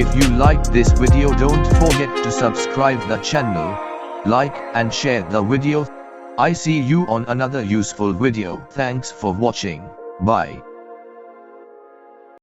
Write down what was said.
If you liked this video, don't forget to subscribe the channel, like and share the video. I see you on another useful video. Thanks for watching. Bye.